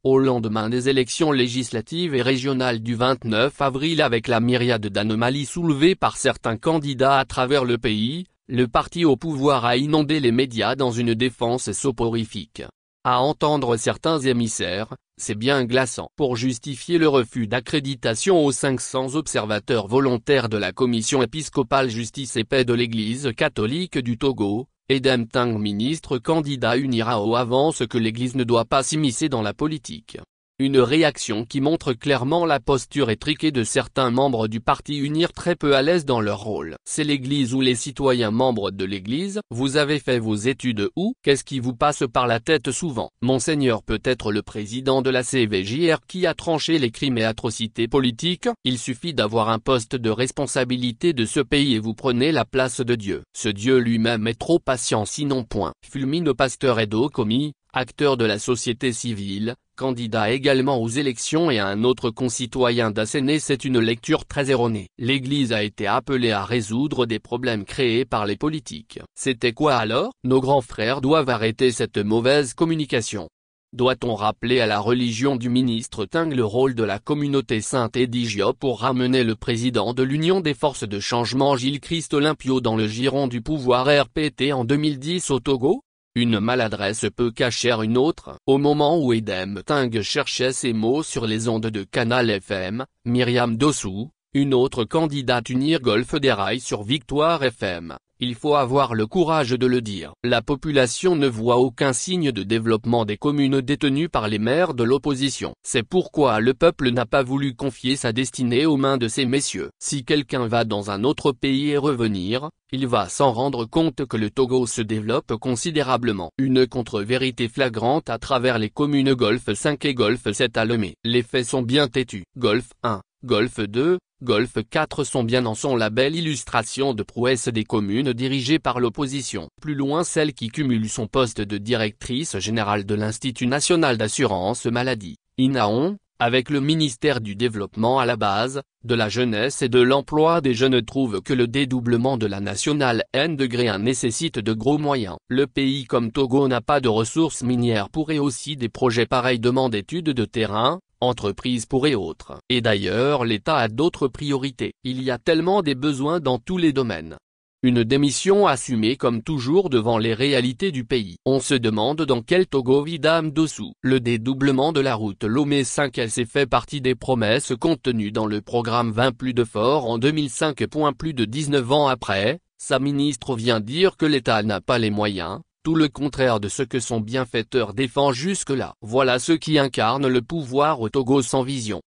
Au lendemain des élections législatives et régionales du 29 avril, avec la myriade d'anomalies soulevées par certains candidats à travers le pays, le parti au pouvoir a inondé les médias dans une défense soporifique. À entendre certains émissaires, c'est bien glaçant. Pour justifier le refus d'accréditation aux 500 observateurs volontaires de la Commission épiscopale Justice et Paix de l'Église catholique du Togo, Edem Ting, ministre candidat UNIRAO, avance que l'Église ne doit pas s'immiscer dans la politique. Une réaction qui montre clairement la posture étriquée de certains membres du parti UNIR, très peu à l'aise dans leur rôle. C'est l'Église ou les citoyens membres de l'Église? Vous avez fait vos études où? Qu'est-ce qui vous passe par la tête souvent? Monseigneur peut être le président de la CVJR qui a tranché les crimes et atrocités politiques. Il suffit d'avoir un poste de responsabilité de ce pays et vous prenez la place de Dieu. Ce Dieu lui-même est trop patient, sinon point. Fulmine pasteur Edo Komi, acteur de la société civile, candidat également aux élections, et un autre concitoyen d'Asséné. C'est une lecture très erronée. L'Église a été appelée à résoudre des problèmes créés par les politiques. C'était quoi alors? Nos grands frères doivent arrêter cette mauvaise communication. Doit-on rappeler à la religion du ministre Ting le rôle de la communauté sainte Edigio pour ramener le président de l'Union des forces de changement Gilles-Christ Olympio dans le giron du pouvoir RPT en 2010 au Togo? Une maladresse peut cacher une autre. Au moment où Edem Ting cherchait ses mots sur les ondes de Canal FM, Myriam Dossou, une autre candidate UNIR, Golfe des Rails sur Victoire FM. Il faut avoir le courage de le dire. La population ne voit aucun signe de développement des communes détenues par les maires de l'opposition. C'est pourquoi le peuple n'a pas voulu confier sa destinée aux mains de ces messieurs. Si quelqu'un va dans un autre pays et revenir, il va s'en rendre compte que le Togo se développe considérablement. Une contre-vérité flagrante à travers les communes Golfe 5 et Golfe 7 à Lomé. Les faits sont bien têtus. Golfe 1, Golfe 2, Golfe 4 sont bien en sont la belle illustration de prouesse des communes dirigées par l'opposition. Plus loin, celle qui cumule son poste de directrice générale de l'Institut national d'assurance maladie, INAON, avec le ministère du Développement à la base, de la jeunesse et de l'emploi des jeunes, trouve que le dédoublement de la nationale N-1 nécessite de gros moyens. Le pays comme Togo n'a pas de ressources minières pour, et aussi des projets pareils demandent études de terrain, entreprises pour et autres. Et d'ailleurs l'État a d'autres priorités. Il y a tellement des besoins dans tous les domaines. Une démission assumée comme toujours devant les réalités du pays. On se demande dans quel Togo vit Dame Dossou. Le dédoublement de la route Lomé 5 s'est fait partie des promesses contenues dans le programme 20 plus de fort en 2005. Plus de 19 ans après, sa ministre vient dire que l'État n'a pas les moyens. Tout le contraire de ce que son bienfaiteur défend jusque-là. Voilà ceux qui incarnent le pouvoir au Togo sans vision.